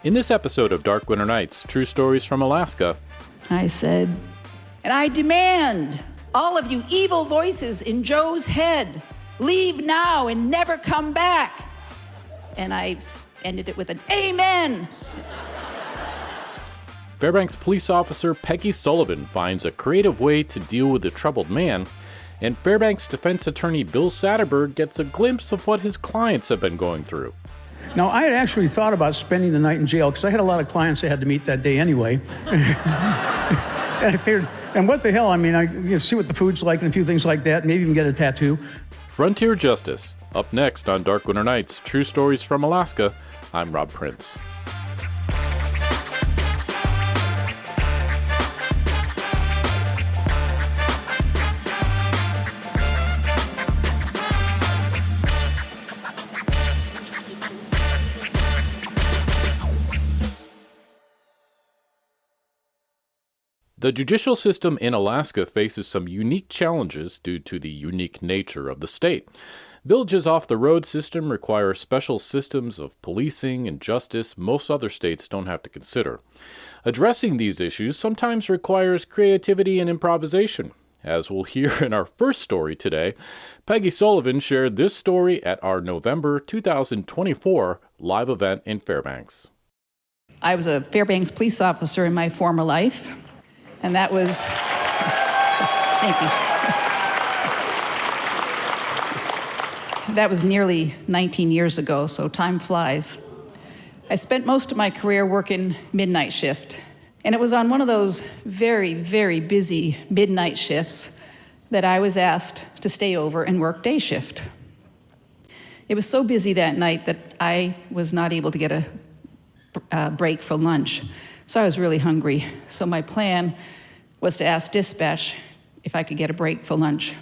In this episode of Dark Winter Nights, True Stories from Alaska, I said, and I demand all of you evil voices in Joe's head, leave now and never come back. And I ended it with an amen. Fairbanks police officer Peggy Sullivan finds a creative way to deal with a troubled man, and Fairbanks defense attorney Bill Satterberg gets a glimpse of what his clients have been going through. Now, I had actually thought about spending the night in jail because I had a lot of clients I had to meet that day anyway. And I figured, and what the hell, I mean, I see what the food's like and a few things like that, maybe even get a tattoo. Frontier Justice, up next on Dark Winter Nights, True Stories from Alaska. I'm Rob Prince. The judicial system in Alaska faces some unique challenges due to the unique nature of the state. Villages off the road system require special systems of policing and justice most other states don't have to consider. Addressing these issues sometimes requires creativity and improvisation. As we'll hear in our first story today, Peggy Sullivan shared this story at our November 2024 live event in Fairbanks. I was a Fairbanks police officer in my former life. And that was, thank you. That was nearly 19 years ago, so time flies. I spent most of my career working midnight shift. And it was on one of those very, very busy midnight shifts that I was asked to stay over and work day shift. It was so busy that night that I was not able to get a break for lunch. So I was really hungry. So my plan was to ask dispatch if I could get a break for lunch.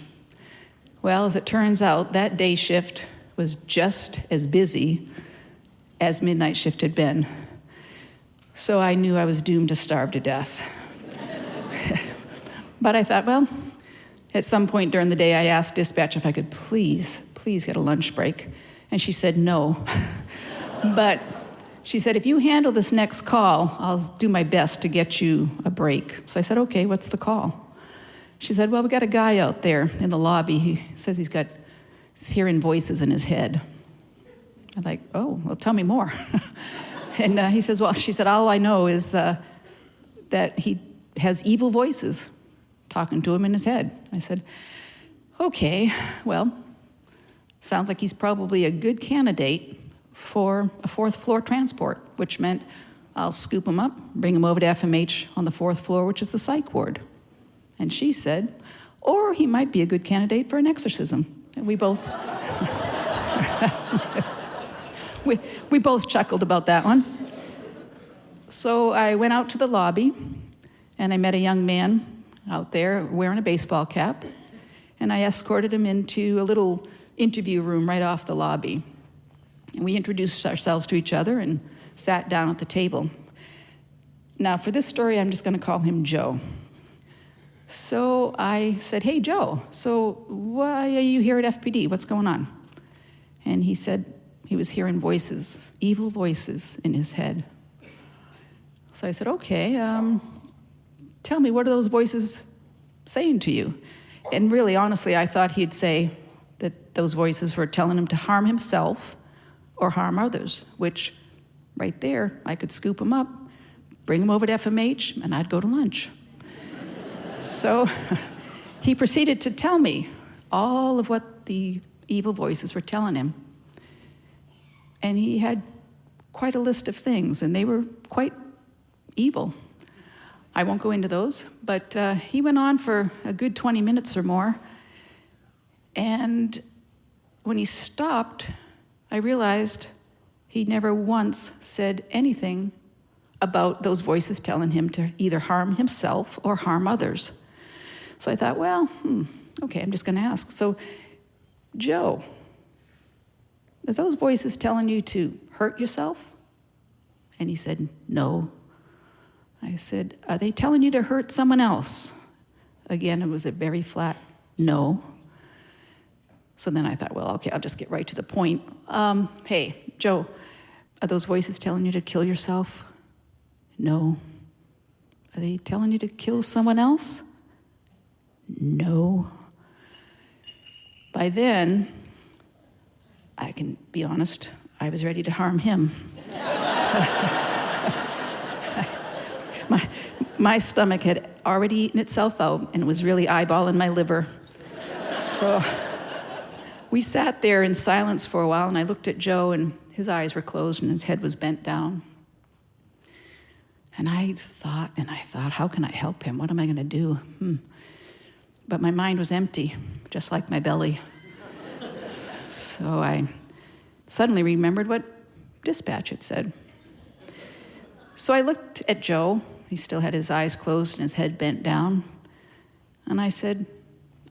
Well, as it turns out, that day shift was just as busy as midnight shift had been. So I knew I was doomed to starve to death. But I thought, well, at some point during the day, I asked dispatch if I could please get a lunch break. And she said no. But she said, if you handle this next call, I'll do my best to get you a break. So I said, okay, what's the call? She said, well, we got a guy out there in the lobby. He says he's hearing voices in his head. I'm like, oh, well, tell me more. And he says, well, she said, all I know is that he has evil voices talking to him in his head. I said, okay, well, sounds like he's probably a good candidate for a fourth floor transport, which meant I'll scoop him up, bring him over to FMH on the fourth floor, which is the psych ward. And she said, or he might be a good candidate for an exorcism. And we both, we both chuckled about that one. So I went out to the lobby, and I met a young man out there wearing a baseball cap, and I escorted him into a little interview room right off the lobby. And we introduced ourselves to each other and sat down at the table. Now, for this story, I'm just going to call him Joe. So I said, hey, Joe, so why are you here at FPD? What's going on? And he said he was hearing voices, evil voices in his head. So I said, okay, tell me, what are those voices saying to you? And really, honestly, I thought he'd say that those voices were telling him to harm himself or harm others, which right there, I could scoop him up, bring him over to FMH, and I'd go to lunch. So he proceeded to tell me all of what the evil voices were telling him. And he had quite a list of things, and they were quite evil. I won't go into those, but he went on for a good 20 minutes or more. And when he stopped, I realized he never once said anything about those voices telling him to either harm himself or harm others. So I thought, well, okay, I'm just going to ask. So, Joe, are those voices telling you to hurt yourself? And he said, no. I said, are they telling you to hurt someone else? Again, it was a very flat no. So then I thought, well, okay, I'll just get right to the point. Hey, Joe, Are those voices telling you to kill yourself? No. Are they telling you to kill someone else? No. By then, I can be honest, I was ready to harm him. My stomach had already eaten itself out and was really eyeballing my liver. So we sat there in silence for a while, and I looked at Joe, and his eyes were closed and his head was bent down. And I thought, how can I help him? What am I going to do? But my mind was empty, just like my belly. So I suddenly remembered what dispatch had said. So I looked at Joe. He still had his eyes closed and his head bent down. And I said,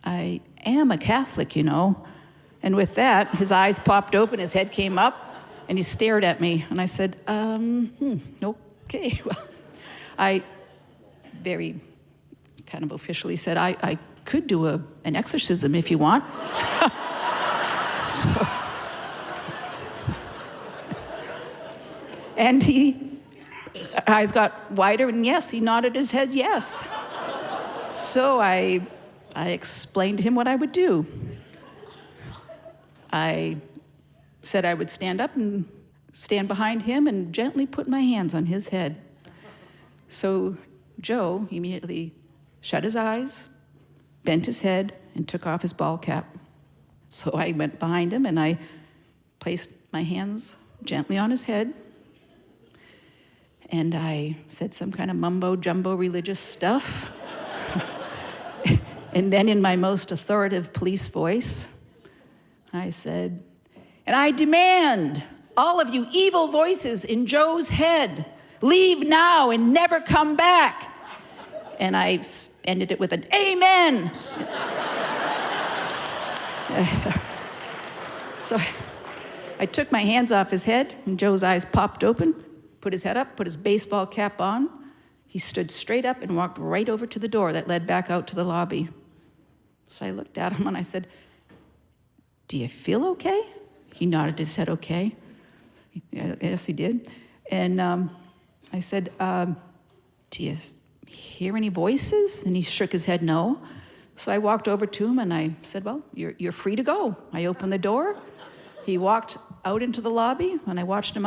I am a Catholic, you know. And with that, his eyes popped open, his head came up, and he stared at me. And I said, okay. Well, I very kind of officially said, I could do an exorcism if you want. So, and his eyes got wider, and yes, he nodded his head yes. So I explained to him what I would do. I said I would stand up and stand behind him and gently put my hands on his head. So Joe immediately shut his eyes, bent his head, and took off his ball cap. So I went behind him and I placed my hands gently on his head. And I said some kind of mumbo-jumbo religious stuff. And then in my most authoritative police voice, I said, and I demand all of you evil voices in Joe's head, leave now and never come back. And I ended it with an amen. So I took my hands off his head, and Joe's eyes popped open, put his head up, put his baseball cap on. He stood straight up and walked right over to the door that led back out to the lobby. So I looked at him and I said, do you feel okay? He nodded his head okay. Yes, he did. And I said, do you hear any voices? And he shook his head no. So I walked over to him and I said, well, you're free to go. I opened the door. He walked out into the lobby, and I watched him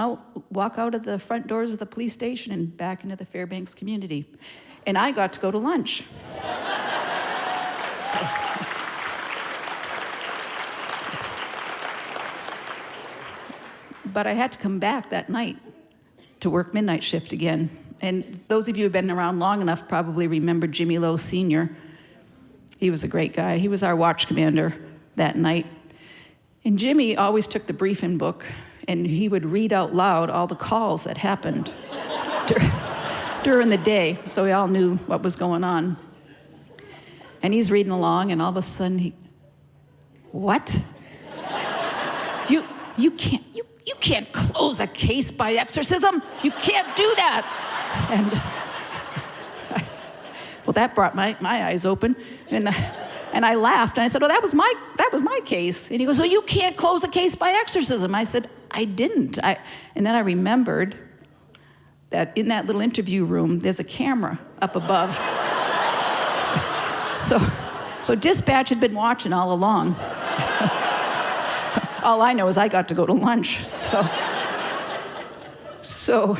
walk out of the front doors of the police station and back into the Fairbanks community. And I got to go to lunch. But I had to come back that night to work midnight shift again. And those of you who've been around long enough probably remember Jimmy Lowe Sr. He was a great guy. He was our watch commander that night. And Jimmy always took the briefing book, and he would read out loud all the calls that happened during the day, so we all knew what was going on. And he's reading along, and all of a sudden what? You can't close a case by exorcism. You can't do that. And well, that brought my eyes open, and I laughed, and I said, well, that was my case. And he goes, well, you can't close a case by exorcism. I said, I didn't. And then I remembered that in that little interview room, there's a camera up above. So dispatch had been watching all along. All I know is I got to go to lunch. So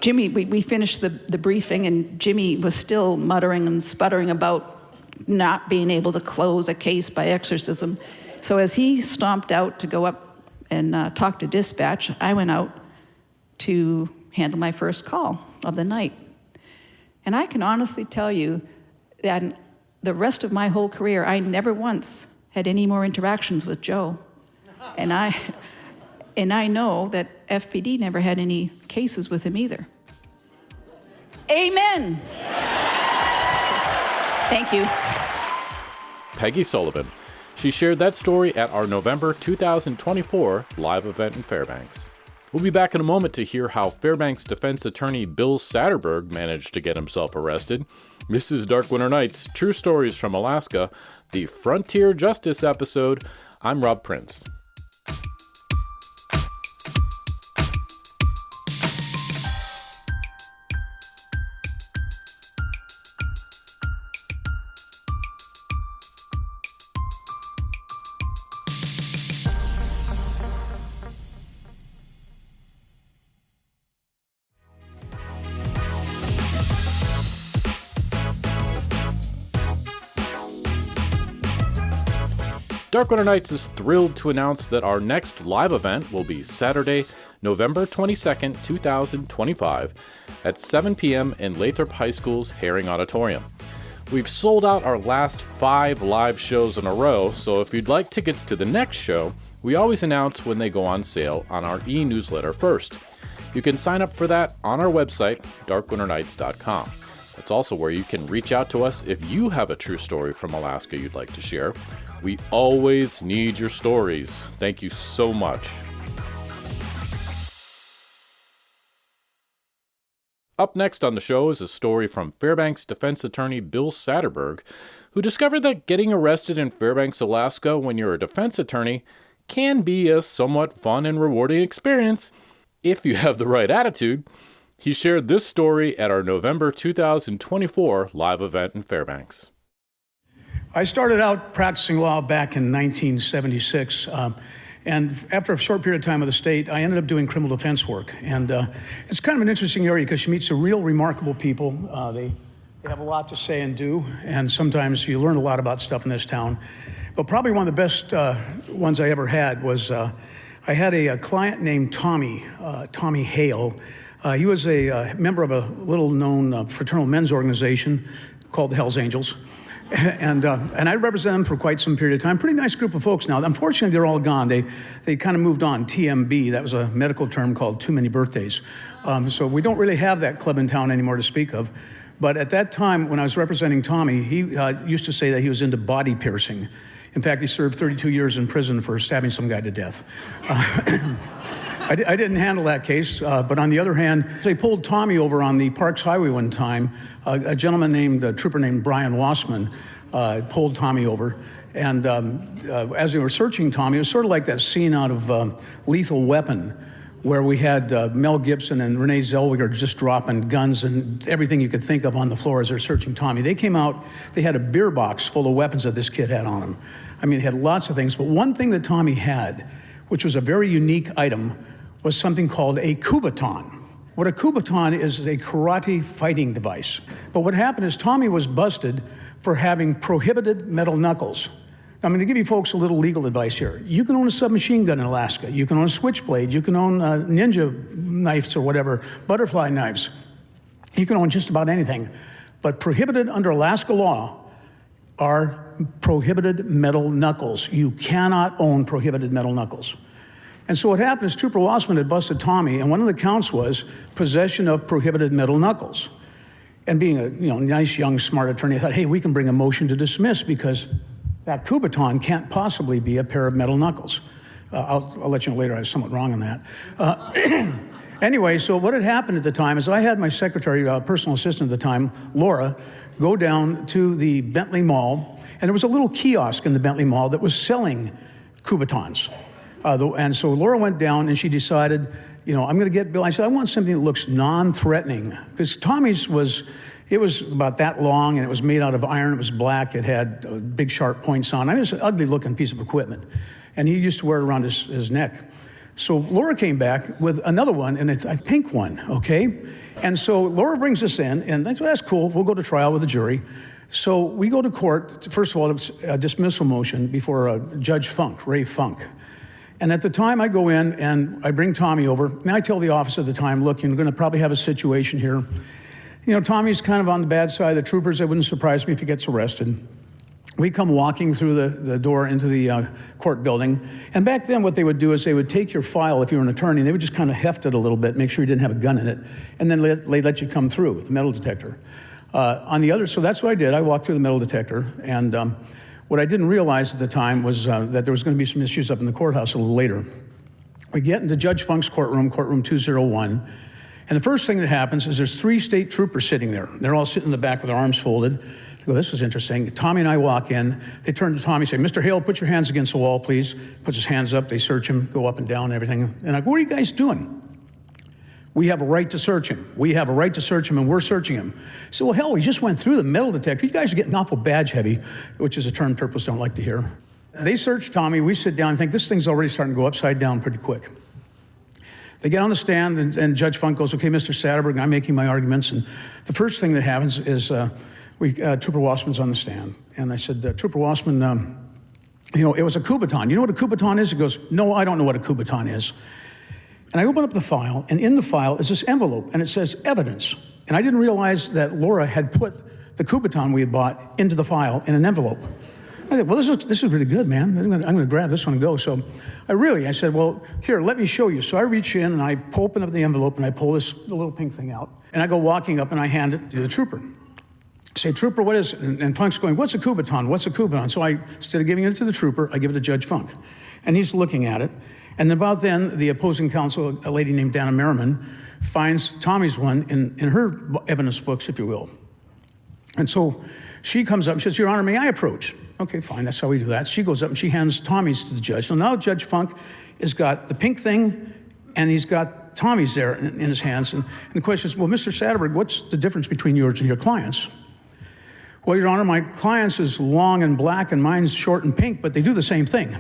Jimmy, we finished the briefing, and Jimmy was still muttering and sputtering about not being able to close a case by exorcism. So as he stomped out to go up and talk to dispatch, I went out to handle my first call of the night. And I can honestly tell you that the rest of my whole career, I never once had any more interactions with Joe. And I know that FPD never had any cases with him either. Amen. Thank you. Peggy Sullivan. She shared that story at our November 2024 live event in Fairbanks. We'll be back in a moment to hear how Fairbanks defense attorney Bill Satterberg managed to get himself arrested. This is Dark Winter Nights, True Stories from Alaska, the Frontier Justice episode. I'm Rob Prince. Dark Winter Nights is thrilled to announce that our next live event will be Saturday, November 22nd, 2025 at 7 p.m. in Lathrop High School's Herring Auditorium. We've sold out our last 5 live shows in a row, so if you'd like tickets to the next show, we always announce when they go on sale on our e-newsletter first. You can sign up for that on our website, darkwinternights.com. That's also where you can reach out to us if you have a true story from Alaska you'd like to share. We always need your stories. Thank you so much. Up next on the show is a story from Fairbanks defense attorney Bill Satterberg, who discovered that getting arrested in Fairbanks, Alaska when you're a defense attorney can be a somewhat fun and rewarding experience if you have the right attitude. He shared this story at our November 2024 live event in Fairbanks. I started out practicing law back in 1976, and after a short period of time with the state, I ended up doing criminal defense work. And it's kind of an interesting area because you meet some real remarkable people. They have a lot to say and do, and sometimes you learn a lot about stuff in this town. But probably one of the best ones I ever had was I had a client named Tommy Hale. He was a member of a little-known fraternal men's organization called the Hells Angels. And I represented them for quite some period of time. Pretty nice group of folks now. Unfortunately, they're all gone. They kind of moved on. TMB, that was a medical term called too many birthdays. So we don't really have that club in town anymore to speak of. But at that time, when I was representing Tommy, he used to say that he was into body piercing. In fact, he served 32 years in prison for stabbing some guy to death. I didn't handle that case, but on the other hand, they pulled Tommy over on the Parks Highway one time. A gentleman a trooper named Brian Wassman, pulled Tommy over. And as they were searching Tommy, it was sort of like that scene out of Lethal Weapon, where we had Mel Gibson and Renee Zellweger just dropping guns and everything you could think of on the floor as they're searching Tommy. They came out, they had a beer box full of weapons that this kid had on him. I mean, it had lots of things, but one thing that Tommy had, which was a very unique item, was something called a Kubotan. What a Kubotan is a karate fighting device. But what happened is Tommy was busted for having prohibited metal knuckles. Now, I'm going to give you folks a little legal advice here. You can own a submachine gun in Alaska. You can own a switchblade. You can own ninja knives or whatever, butterfly knives. You can own just about anything. But prohibited under Alaska law are prohibited metal knuckles. You cannot own prohibited metal knuckles. And so what happened is Trooper Wassman had busted Tommy, and one of the counts was possession of prohibited metal knuckles. And being a nice, young, smart attorney, I thought, hey, we can bring a motion to dismiss because that Kubotan can't possibly be a pair of metal knuckles. I'll let you know later I was somewhat wrong on that. Anyway, so what had happened at the time is I had my secretary, personal assistant at the time, Laura, go down to the Bentley Mall, and there was a little kiosk in the Bentley Mall that was selling Kubotans. And so Laura went down and she decided, I'm going to get Bill. I said, I want something that looks non-threatening. Because Tommy's was about that long and it was made out of iron. It was black. It had big sharp points on it. It was an ugly looking piece of equipment. And he used to wear it around his neck. So Laura came back with another one, and it's a pink one, okay? And so Laura brings us in, and I said, that's cool. We'll go to trial with the jury. So we go to court. First of all, it's a dismissal motion before Judge Funk, Ray Funk. And at the time I go in and I bring Tommy over, and I tell the officer at the time, look, you're going to probably have a situation here. Tommy's kind of on the bad side of the troopers. It wouldn't surprise me if he gets arrested. We come walking through the door into the court building. And back then what they would do is they would take your file if you were an attorney, and they would just kind of heft it a little bit, make sure you didn't have a gun in it, and then they let you come through with the metal detector. So that's what I did. I walked through the metal detector, and what I didn't realize at the time was that there was going to be some issues up in the courthouse a little later. We get into Judge Funk's courtroom 201, and the first thing that happens is there's 3 state troopers sitting there. They're all sitting in the back with their arms folded. I go, this is interesting. Tommy and I walk in. They turn to Tommy and say, Mr. Hale, put your hands against the wall, please. Puts his hands up. They search him, go up and down and everything. And I go, what are you guys doing? We have a right to search him. We have a right to search him, and we're searching him. So, well, hell, we just went through the metal detector. You guys are getting awful badge heavy, which is a term Turples don't like to hear. They search Tommy. We sit down and think this thing's already starting to go upside down pretty quick. They get on the stand, and Judge Funk goes, okay, Mr. Satterberg, I'm making my arguments. And the first thing that happens is Trooper Wassman's on the stand. And I said, Trooper Wassman, it was a Kubotan. You know what a Kubotan is? He goes, no, I don't know what a Kubotan is. And I open up the file, and in the file is this envelope, and it says evidence. And I didn't realize that Laura had put the Kubotan we had bought into the file in an envelope. I thought, well, this is really good, man. I'm going to grab this one and go. So I said, well, here, let me show you. So I reach in, and I open up the envelope, and I pull the little pink thing out. And I go walking up, and I hand it to the trooper. I say, trooper, what is it? And Funk's going, what's a Kubotan? What's a Kubotan? So instead of giving it to the trooper, I give it to Judge Funk. And he's looking at it. And about then, the opposing counsel, a lady named Dana Merriman, finds Tommy's one in her evidence books, if you will. And so she comes up and says, Your Honor, may I approach? Okay, fine, that's how we do that. She goes up and she hands Tommy's to the judge. So now Judge Funk has got the pink thing, and he's got Tommy's there in his hands. And the question is, well, Mr. Satterberg, what's the difference between yours and your client's? Well, Your Honor, my client's is long and black, and mine's short and pink, but they do the same thing.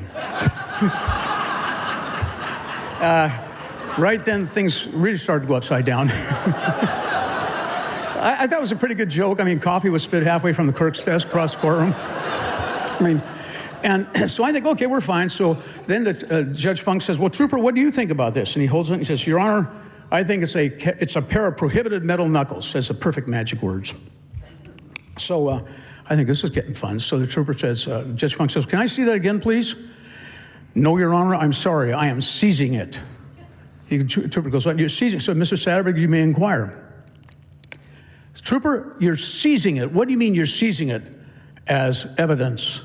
Right then, things really started to go upside down. I thought it was a pretty good joke. I mean, coffee was spit halfway from the clerk's desk across the courtroom. And so I think, okay, we're fine. So then Judge Funk says, well, Trooper, what do you think about this? And he holds it and he says, Your Honor, I think it's a pair of prohibited metal knuckles. That's the perfect magic words. So I think this is getting fun. So the trooper says, Judge Funk says, can I see that again, please? No, Your Honor, I'm sorry. I am seizing it. The trooper goes, you're seizing it. So, Mr. Satterberg, you may inquire. Trooper, you're seizing it. What do you mean you're seizing it as evidence?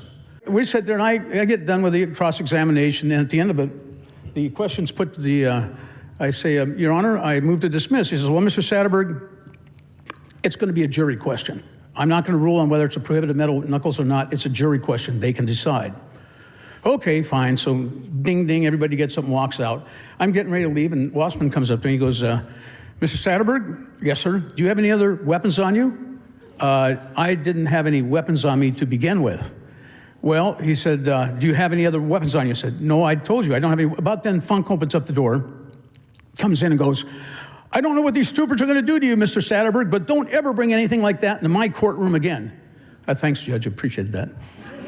We sat there, and I get done with the cross-examination, and at the end of it, the question's put to the, I say, Your Honor, I move to dismiss. He says, well, Mr. Satterberg, it's going to be a jury question. I'm not going to rule on whether it's a prohibited metal knuckles or not. It's a jury question. They can decide. Okay, fine. So ding, ding, everybody gets up and walks out. I'm getting ready to leave, and Wassman comes up to me. He goes, Mr. Satterberg? Yes, sir. Do you have any other weapons on you? I didn't have any weapons on me to begin with. Well, he said, do you have any other weapons on you? I said, no, I told you, I don't have any. About then, Funk opens up the door, comes in and goes, I don't know what these troopers are going to do to you, Mr. Satterberg, but don't ever bring anything like that into my courtroom again. Thanks, Judge. I appreciated that.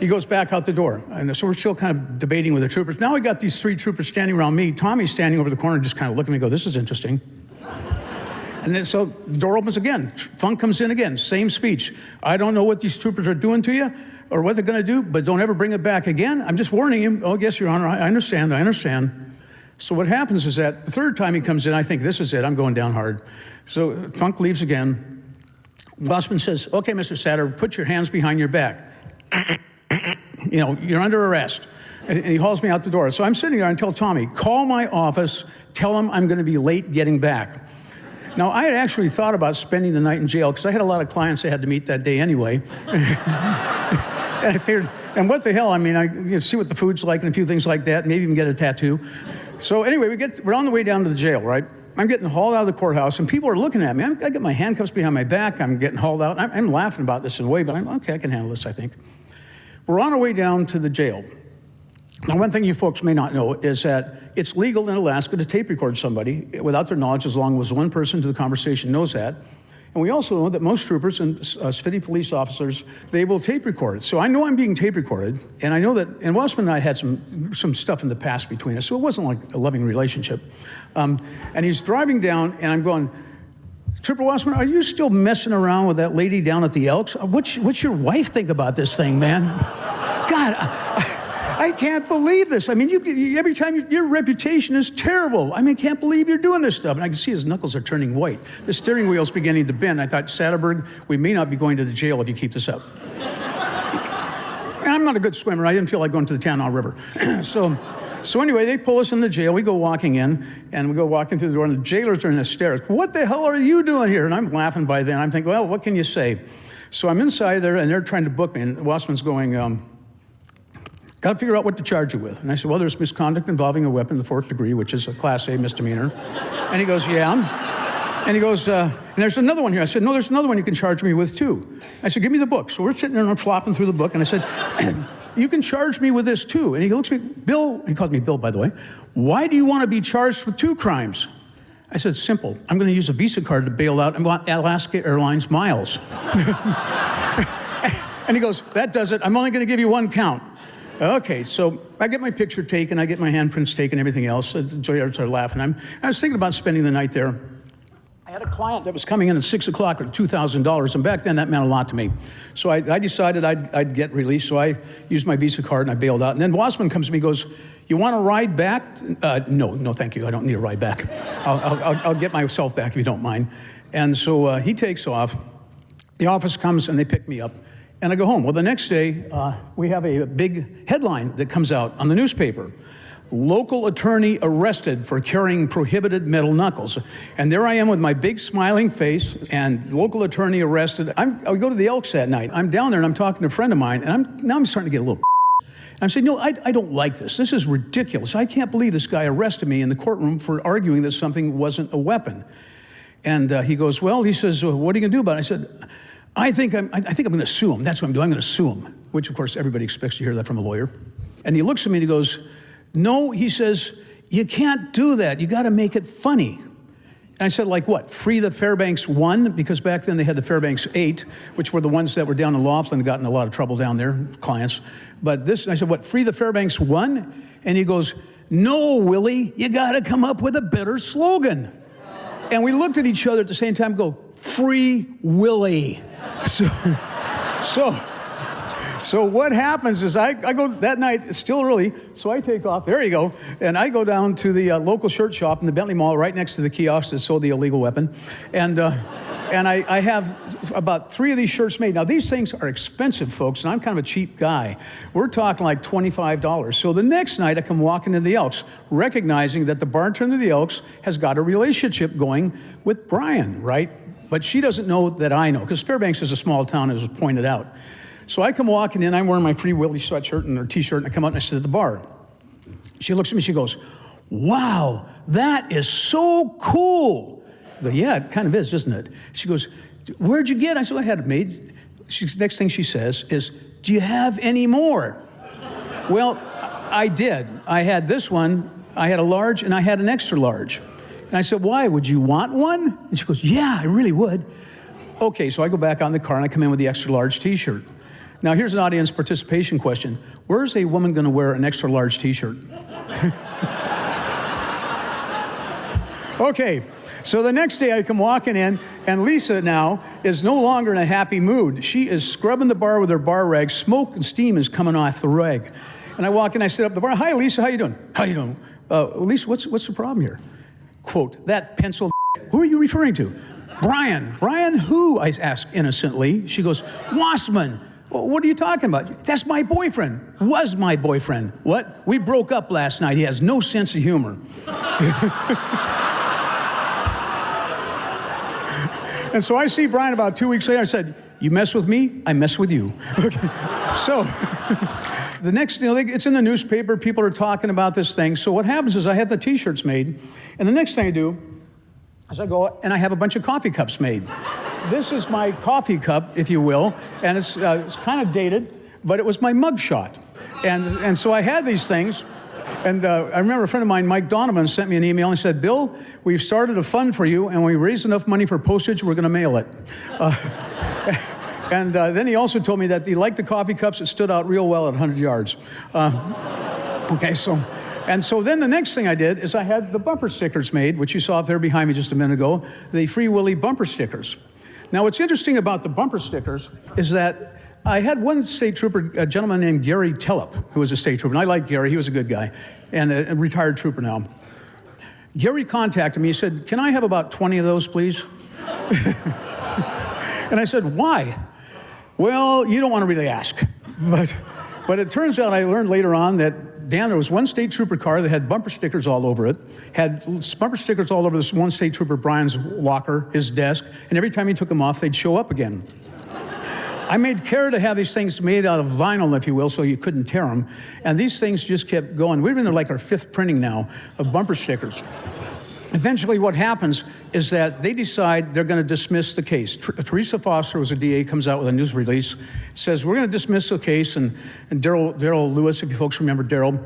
He goes back out the door. And so we're still kind of debating with the troopers. Now we got these three troopers standing around me. Tommy's standing over the corner, just kind of looking at me and go, this is interesting. And then so the door opens again. Funk comes in again, same speech. I don't know what these troopers are doing to you or what they're going to do, but don't ever bring it back again. I'm just warning him. Oh, yes, Your Honor, I understand. So what happens is that the third time he comes in, I think this is it. I'm going down hard. So Funk leaves again. Wassman says, okay, Mr. Satterberg, put your hands behind your back. You're under arrest. And he hauls me out the door. So I'm sitting there and tell Tommy, call my office, tell him I'm going to be late getting back. Now, I had actually thought about spending the night in jail because I had a lot of clients I had to meet that day anyway. And I figured, and what the hell, I mean, I see what the food's like and a few things like that, maybe even get a tattoo. So anyway, we're on the way down to the jail, right? I'm getting hauled out of the courthouse, and people are looking at me. I got my handcuffs behind my back. I'm getting hauled out. I'm laughing about this in a way, but I'm okay, I can handle this, I think. We're on our way down to the jail. Now, one thing you folks may not know is that it's legal in Alaska to tape record somebody without their knowledge, as long as one person to the conversation knows that. And we also know that most troopers and city police officers, they will tape record. So I know I'm being tape recorded, and I know that, and Wassman and I had some stuff in the past between us, so it wasn't like a loving relationship. And he's driving down, and I'm going, Trooper Wassman, are you still messing around with that lady down at the Elks? What's your wife think about this thing, man? God, I can't believe this. I mean, every time your reputation is terrible. I mean, I can't believe you're doing this stuff. And I can see his knuckles are turning white. The steering wheel's beginning to bend. I thought, Satterberg, we may not be going to the jail if you keep this up. And I'm not a good swimmer. I didn't feel like going to the Tanana River. So anyway, they pull us in the jail. We go walking in, and we go walking through the door, and the jailers are in hysterics. What the hell are you doing here? And I'm laughing by then. I'm thinking, well, what can you say? So I'm inside there, and they're trying to book me. And Wassman's going, got to figure out what to charge you with. And I said, well, there's misconduct involving a weapon in the 4th degree, which is a Class A misdemeanor. And he goes, yeah. And he goes, and there's another one here. I said, no, there's another one you can charge me with, too. I said, give me the book. So we're sitting there, and I'm flopping through the book. And I said, you can charge me with this, too. And he looks at me, Bill, he called me Bill, by the way. Why do you want to be charged with 2 crimes? I said, simple. I'm going to use a Visa card to bail out and want Alaska Airlines miles. And he goes, that does it. I'm only going to give you 1 count. Okay, so I get my picture taken, I get my handprints taken, everything else. Joyards are laughing. I was thinking about spending the night there. I had a client that was coming in at 6 o'clock with $2,000, and back then that meant a lot to me. So I decided I'd get released, so I used my Visa card and I bailed out. And then Wassman comes to me and goes, "You want a ride back?" No, thank you. I don't need a ride back. I'll get myself back if you don't mind. And so he takes off. The office comes and they pick me up, and I go home. Well, the next day, we have a big headline that comes out on the newspaper. Local attorney arrested for carrying prohibited metal knuckles. And there I am with my big smiling face, and local attorney arrested. I go to the Elks that night. I'm down there and I'm talking to a friend of mine, and I'm starting to get a little I'm saying, no, I don't like this. This is ridiculous. I can't believe this guy arrested me in the courtroom for arguing that something wasn't a weapon. And he goes, well, he says, what are you going to do about it? I said, I think I'm going to sue him. That's what I'm doing. I'm going to sue him, which, of course, everybody expects to hear that from a lawyer. And he looks at me and he goes, no, he says, you can't do that. You got to make it funny. And I said, like what? Free the Fairbanks 1? Because back then they had the Fairbanks 8, which were the ones that were down in Laughlin and got in a lot of trouble down there, clients. But this, I said, what, free the Fairbanks 1? And he goes, no, Willie, you got to come up with a better slogan. And we looked at each other at the same time and go, Free Willie. So what happens is I go that night, it's still early, so I take off, there you go, and I go down to the local shirt shop in the Bentley Mall right next to the kiosk that sold the illegal weapon, and I have about 3 of these shirts made. Now these things are expensive, folks, and I'm kind of a cheap guy. We're talking like $25. So the next night I come walking into the Elks, recognizing that the bartender of the Elks has got a relationship going with Brian, right? But she doesn't know that I know, because Fairbanks is a small town, as was pointed out. So I come walking in, I'm wearing my Free Willie sweatshirt and her t-shirt, and I come out and I sit at the bar. She looks at me, she goes, wow, that is so cool. I go, yeah, it kind of is, isn't it? She goes, where'd you get it? I said, I had it made. Next thing she says is, do you have any more? Well, I did. I had this one, I had a large, and I had an extra large. And I said, why, would you want one? And she goes, yeah, I really would. Okay, so I go back out in the car and I come in with the extra large t-shirt. Now, here's an audience participation question. Where's a woman going to wear an extra large t-shirt? Okay, so the next day I come walking in, and Lisa now is no longer in a happy mood. She is scrubbing the bar with her bar rag. Smoke and steam is coming off the rag. And I walk in, I sit up at the bar. Hi, Lisa, how you doing? How you doing? Lisa, what's the problem here? Quote, that pencil. Who are you referring to? Brian. Brian who? I ask innocently. She goes, Wassman. What are you talking about? That's my boyfriend. Was my boyfriend. What? We broke up last night. He has no sense of humor. And so I see Brian about 2 weeks later. I said, you mess with me, I mess with you. Okay. So the next, it's in the newspaper. People are talking about this thing. So what happens is I have the t-shirts made. And the next thing I do is I go and I have a bunch of coffee cups made. This is my coffee cup, if you will, and it's kind of dated, but it was my mug shot. And so I had these things, and I remember a friend of mine, Mike Donovan, sent me an email and said, Bill, we've started a fund for you, and when we raise enough money for postage, we're going to mail it. And then he also told me that he liked the coffee cups. It stood out real well at 100 yards. Okay, so then the next thing I did is I had the bumper stickers made, which you saw up there behind me just a minute ago, the Free Willie bumper stickers. Now, what's interesting about the bumper stickers is that I had one state trooper, a gentleman named Gary Tellep, who was a state trooper, and I like Gary, he was a good guy, and a retired trooper now. Gary contacted me, he said, can I have about 20 of those, please? And I said, why? Well, you don't want to really ask. But it turns out I learned later on that, Dan, there was one state trooper car that had bumper stickers all over it, had bumper stickers all over this one state trooper, Brian's locker, his desk, and every time he took them off, they'd show up again. I made care to have these things made out of vinyl, if you will, so you couldn't tear them, and these things just kept going. We're in like our 5th printing now of bumper stickers. Eventually what happens is that they decide they're going to dismiss the case. Teresa Foster, who was a DA, comes out with a news release, says, we're going to dismiss the case, and Darrell Lewis, if you folks remember Darrell,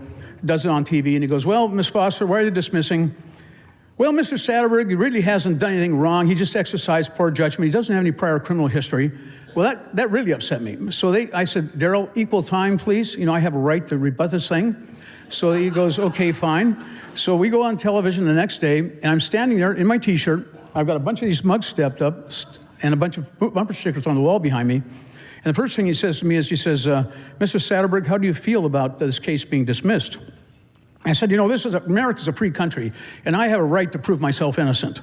does it on TV, and he goes, well, Ms. Foster, why are you dismissing? Well, Mr. Satterberg, he really hasn't done anything wrong. He just exercised poor judgment. He doesn't have any prior criminal history. Well, that really upset me. So I said, Daryl, equal time, please. I have a right to rebut this thing. So he goes, okay, fine. So we go on television the next day, and I'm standing there in my T-shirt. I've got a bunch of these mugs stepped up and a bunch of bumper stickers on the wall behind me. And the first thing he says to me is, Mr. Satterberg, how do you feel about this case being dismissed? I said, America's a free country, and I have a right to prove myself innocent.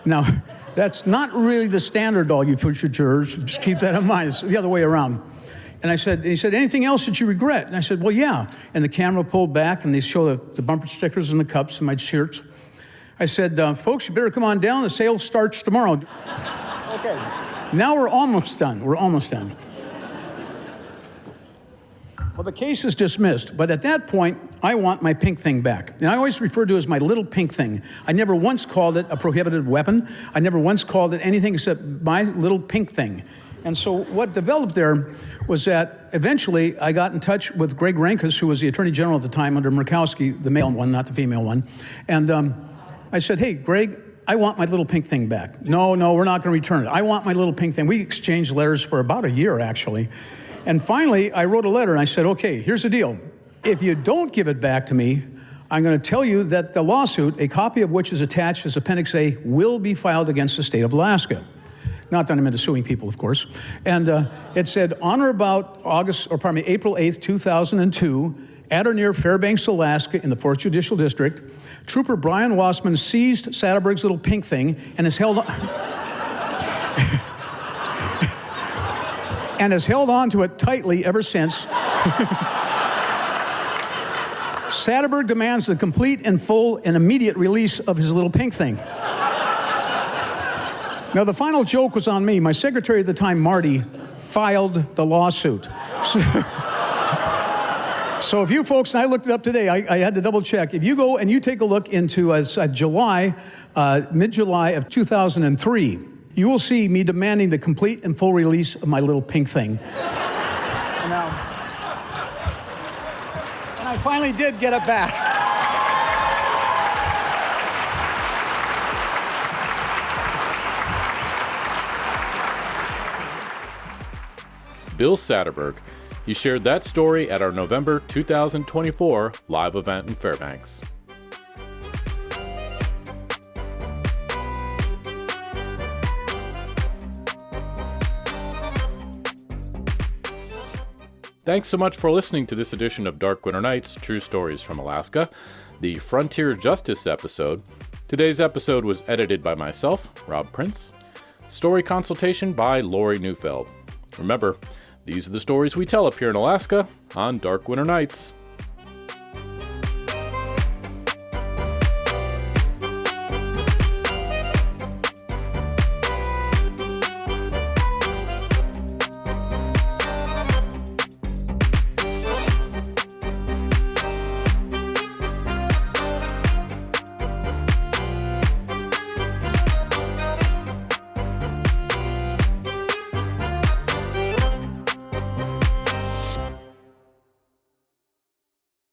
Now, that's not really the standard, all you future jurors. Just keep that in mind. It's the other way around. And he said, anything else that you regret? And I said, well, yeah. And the camera pulled back, and they show the bumper stickers and the cups and my shirts. I said, folks, you better come on down. The sale starts tomorrow. Okay. Now we're almost done. Well, the case is dismissed, but at that point, I want my pink thing back. And I always refer to it as my little pink thing. I never once called it a prohibited weapon. I never once called it anything except my little pink thing. And so what developed there was that eventually I got in touch with Greg Rankus, who was the Attorney General at the time under Murkowski, the male one, not the female one. And I said, hey, Greg, I want my little pink thing back. No, we're not going to return it. I want my little pink thing. We exchanged letters for about a year, actually. And finally, I wrote a letter, and I said, okay, here's the deal. If you don't give it back to me, I'm going to tell you that the lawsuit, a copy of which is attached as Appendix A, will be filed against the state of Alaska. Not that I'm into suing people, of course. And it said, on or about April 8th, 2002, at or near Fairbanks, Alaska, in the 4th Judicial District, Trooper Brian Wassman seized Satterberg's little pink thing and has held on to it tightly ever since. Satterberg demands the complete and full and immediate release of his little pink thing. Now, the final joke was on me. My secretary at the time, Marty, filed the lawsuit. So if you folks, and I looked it up today, I had to double check. If you go and you take a look into mid-July of 2003, you will see me demanding the complete and full release of my little pink thing. And I finally did get it back. Bill Satterberg. He shared that story at our November 2024 live event in Fairbanks. Thanks so much for listening to this edition of Dark Winter Nights, True Stories from Alaska, the Frontier Justice episode. Today's episode was edited by myself, Rob Prince. Story consultation by Lori Neufeld. Remember, these are the stories we tell up here in Alaska on Dark Winter Nights.